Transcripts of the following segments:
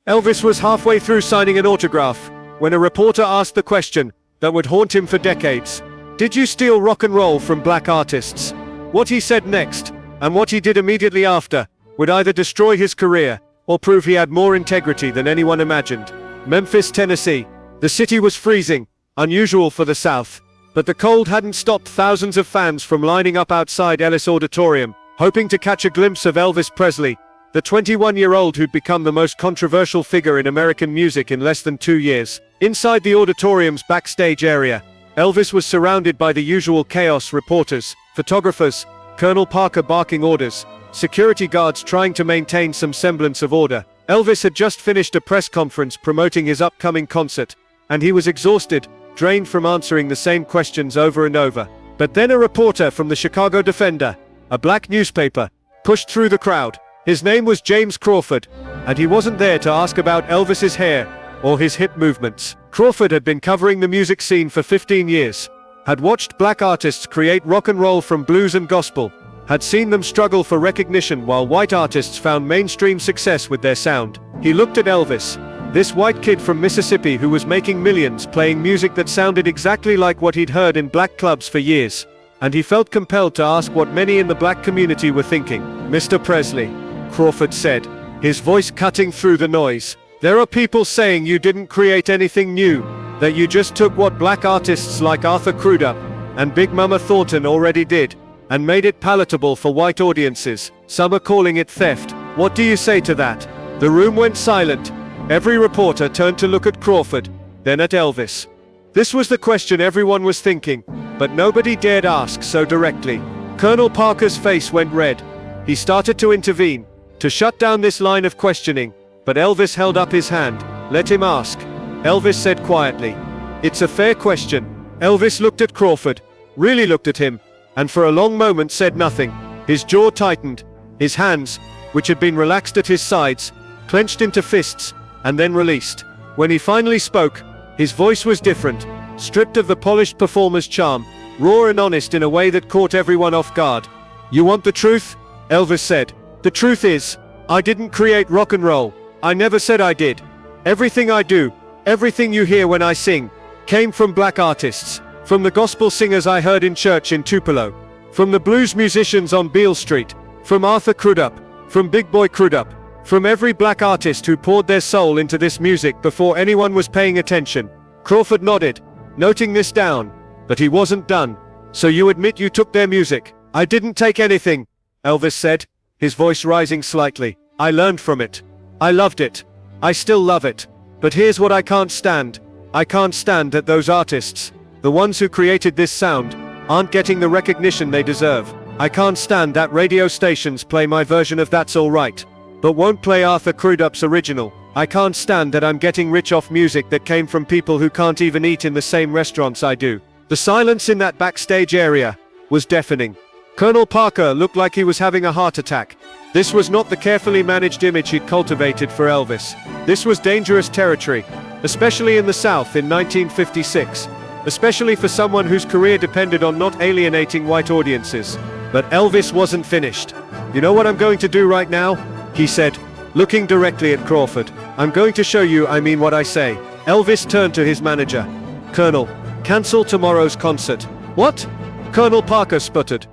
Elvis was halfway through signing an autograph when a reporter asked the question that would haunt him for decades. Did you steal rock and roll from black artists? What he said next, and what he did immediately after, would either destroy his career or prove he had more integrity than anyone imagined. Memphis, Tennessee. The city was freezing, unusual for the South, but the cold hadn't stopped thousands of fans from lining up outside Ellis Auditorium, hoping to catch a glimpse of Elvis Presley, the 21-year-old who'd become the most controversial figure in American music in less than 2 years. Inside the auditorium's backstage area, Elvis was surrounded by the usual chaos: reporters, photographers, Colonel Parker barking orders, security guards trying to maintain some semblance of order. Elvis had just finished a press conference promoting his upcoming concert, and he was exhausted, drained from answering the same questions over and over. But then a reporter from the Chicago Defender, a black newspaper, pushed through the crowd. His name was James Crawford, and he wasn't there to ask about Elvis's hair or his hip movements. Crawford had been covering the music scene for 15 years, had watched black artists create rock and roll from blues and gospel, had seen them struggle for recognition while white artists found mainstream success with their sound. He looked at Elvis, this white kid from Mississippi who was making millions playing music that sounded exactly like what he'd heard in black clubs for years, and he felt compelled to ask what many in the black community were thinking. "Mr. Presley," Crawford said, his voice cutting through the noise, "there are people saying you didn't create anything new, that you just took what black artists like Arthur Crudup and Big Mama Thornton already did, and made it palatable for white audiences. Some are calling it theft. What do you say to that?" The room went silent. Every reporter turned to look at Crawford, then at Elvis. This was the question everyone was thinking, but nobody dared ask so directly. Colonel Parker's face went red. He started to intervene, to shut down this line of questioning, but Elvis held up his hand. "Let him ask," Elvis said quietly. "It's a fair question." Elvis looked at Crawford, really looked at him, and for a long moment said nothing. His jaw tightened, his hands, which had been relaxed at his sides, clenched into fists, and then released. When he finally spoke, his voice was different, stripped of the polished performer's charm, raw and honest in a way that caught everyone off guard. "You want the truth?" Elvis said. "The truth is, I didn't create rock and roll. I never said I did. Everything I do, everything you hear when I sing, came from black artists, from the gospel singers I heard in church in Tupelo, from the blues musicians on Beale Street, from Arthur Crudup, from Big Boy Crudup, from every black artist who poured their soul into this music before anyone was paying attention." Crawford nodded, noting this down, but he wasn't done. "So you admit you took their music?" "I didn't take anything," Elvis said, his voice rising slightly. "I learned from it. I loved it. I still love it. But here's what I can't stand. I can't stand that those artists, the ones who created this sound, aren't getting the recognition they deserve. I can't stand that radio stations play my version of That's All Right, but won't play Arthur Crudup's original. I can't stand that I'm getting rich off music that came from people who can't even eat in the same restaurants I do." The silence in that backstage area was deafening. Colonel Parker looked like he was having a heart attack. This was not the carefully managed image he'd cultivated for Elvis. This was dangerous territory, especially in the South in 1956, especially for someone whose career depended on not alienating white audiences. But Elvis wasn't finished. "You know what I'm going to do right now?" he said, looking directly at Crawford. "I'm going to show you I mean what I say." Elvis turned to his manager. "Colonel, cancel tomorrow's concert." "What?" Colonel Parker sputtered.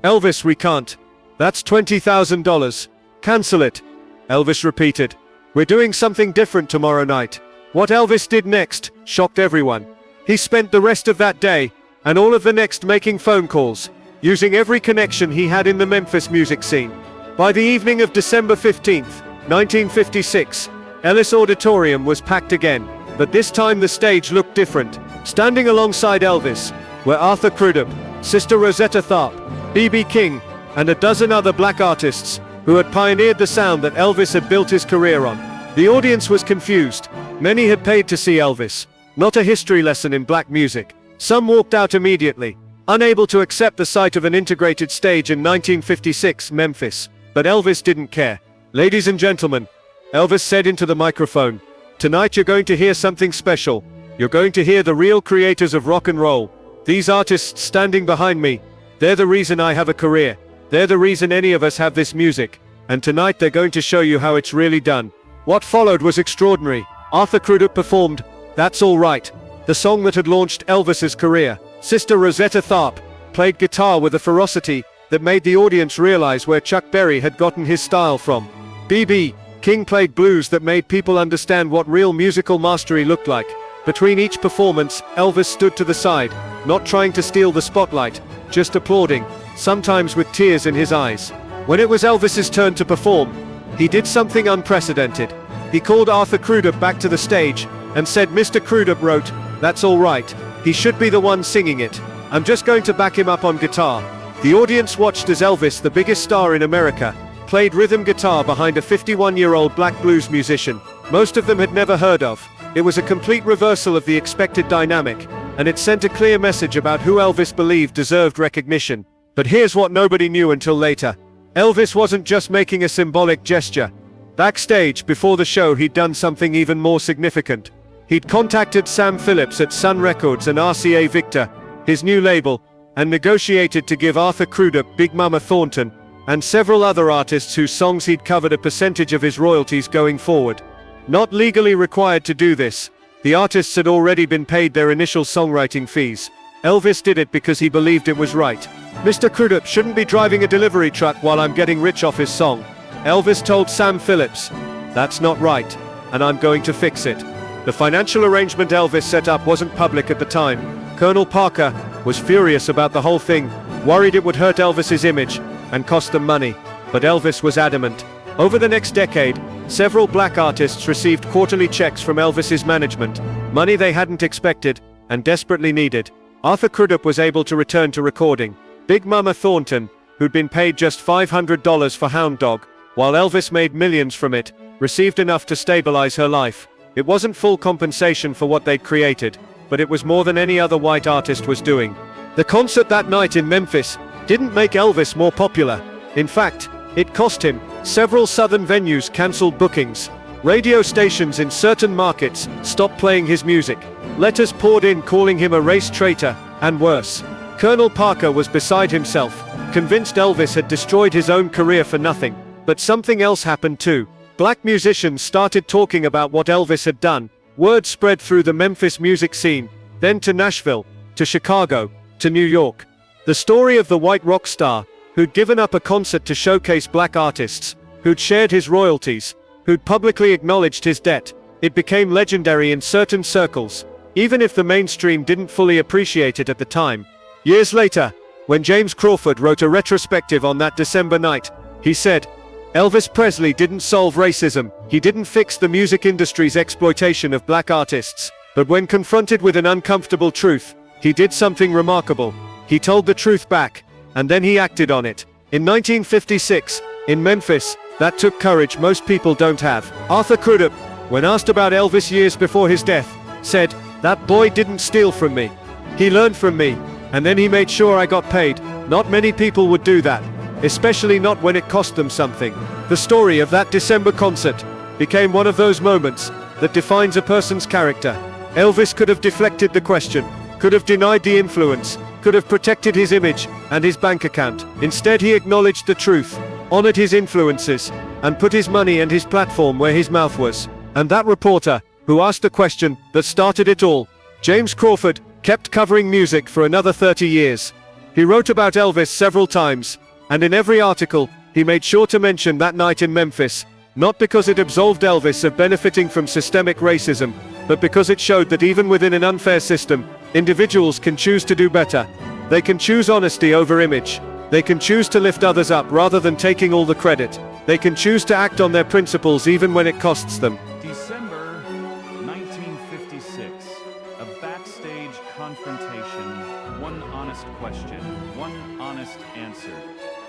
"Elvis, we can't. That's $20,000. Cancel it." Elvis repeated. "We're doing something different tomorrow night." What Elvis did next shocked everyone. He spent the rest of that day, and all of the next, making phone calls, using every connection he had in the Memphis music scene. By the evening of December 15th, 1956, Ellis Auditorium was packed again, but this time the stage looked different. Standing alongside Elvis were Arthur Crudup, Sister Rosetta Tharpe, B.B. King, and a dozen other black artists who had pioneered the sound that Elvis had built his career on. The audience was confused. Many had paid to see Elvis, not a history lesson in black music. Some walked out immediately, unable to accept the sight of an integrated stage in 1956 Memphis. But Elvis didn't care. "Ladies and gentlemen," Elvis said into the microphone, "tonight you're going to hear something special. You're going to hear the real creators of rock and roll. These artists standing behind me, they're the reason I have a career. They're the reason any of us have this music. And tonight they're going to show you how it's really done. What followed was extraordinary. Arthur Crudup performed "That's All Right," the song that had launched Elvis's career. Sister Rosetta Tharpe played guitar with a ferocity that made the audience realize where Chuck Berry had gotten his style from. B.B. King played blues that made people understand what real musical mastery looked like. Between each performance, Elvis stood to the side, not trying to steal the spotlight, just applauding, sometimes with tears in his eyes. When it was Elvis's turn to perform, he did something unprecedented. He called Arthur Crudup back to the stage and said Mr. Crudup wrote, "That's all right. He should be the one singing it. I'm just going to back him up on guitar." The audience watched as Elvis, the biggest star in America, played rhythm guitar behind a 51-year-old black blues musician most of them had never heard of. It was a complete reversal of the expected dynamic, and it sent a clear message about who Elvis believed deserved recognition. But here's what nobody knew until later. Elvis wasn't just making a symbolic gesture. Backstage, before the show, he'd done something even more significant. He'd contacted Sam Phillips at Sun Records and RCA Victor, his new label, and negotiated to give Arthur Crudup, Big Mama Thornton, and several other artists whose songs he'd covered a percentage of his royalties going forward. Not legally required to do this, the artists had already been paid their initial songwriting fees. Elvis did it because he believed it was right. "Mr. Crudup shouldn't be driving a delivery truck while I'm getting rich off his song," Elvis told Sam Phillips. "That's not right, and I'm going to fix it." The financial arrangement Elvis set up wasn't public at the time. Colonel Parker was furious about the whole thing, worried it would hurt Elvis's image and cost them money. But Elvis was adamant. Over the next decade, several black artists received quarterly checks from Elvis's management, money they hadn't expected and desperately needed. Arthur Crudup was able to return to recording. Big Mama Thornton, who'd been paid just $500 for Hound Dog, while Elvis made millions from it, received enough to stabilize her life. It wasn't full compensation for what they'd created, but it was more than any other white artist was doing. The concert that night in Memphis didn't make Elvis more popular. In fact, it cost him. Several southern venues canceled bookings. Radio stations in certain markets stopped playing his music. Letters poured in calling him a race traitor, and worse. Colonel Parker was beside himself, convinced Elvis had destroyed his own career for nothing. But something else happened too. Black musicians started talking about what Elvis had done. Word spread through the Memphis music scene, then to Nashville, to Chicago, to New York. The story of the white rock star, who'd given up a concert to showcase black artists, who'd shared his royalties, who'd publicly acknowledged his debt, it became legendary in certain circles, even if the mainstream didn't fully appreciate it at the time. Years later, when James Crawford wrote a retrospective on that December night, he said, "Elvis Presley didn't solve racism, he didn't fix the music industry's exploitation of black artists, but when confronted with an uncomfortable truth, he did something remarkable. He told the truth back, and then he acted on it." In 1956, in Memphis, that took courage most people don't have. Arthur Crudup, when asked about Elvis years before his death, said, "That boy didn't steal from me. He learned from me, and then he made sure I got paid." Not many people would do that, especially not when it cost them something. The story of that December concert became one of those moments that defines a person's character. Elvis could have deflected the question, could have denied the influence, could have protected his image and his bank account. Instead, he acknowledged the truth, honored his influences, and put his money and his platform where his mouth was. And that reporter, who asked the question that started it all, James Crawford, kept covering music for another 30 years. He wrote about Elvis several times, and in every article, he made sure to mention that night in Memphis, not because it absolved Elvis of benefiting from systemic racism, but because it showed that even within an unfair system, individuals can choose to do better. They can choose honesty over image. They can choose to lift others up rather than taking all the credit. They can choose to act on their principles even when it costs them. December 1956, a backstage confrontation, one honest question, one honest answer,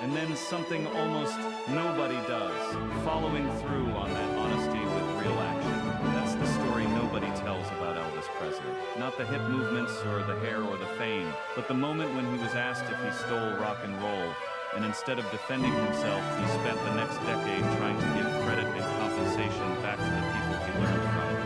and then something almost nobody does, following through on that honesty with real action. That's the story nobody tells about Elvis Presley. Not the hip movements or the hair or the fame, but the moment when he was asked if he stole rock and roll, and instead of defending himself, he spent the next decade trying to give credit and compensation back to the people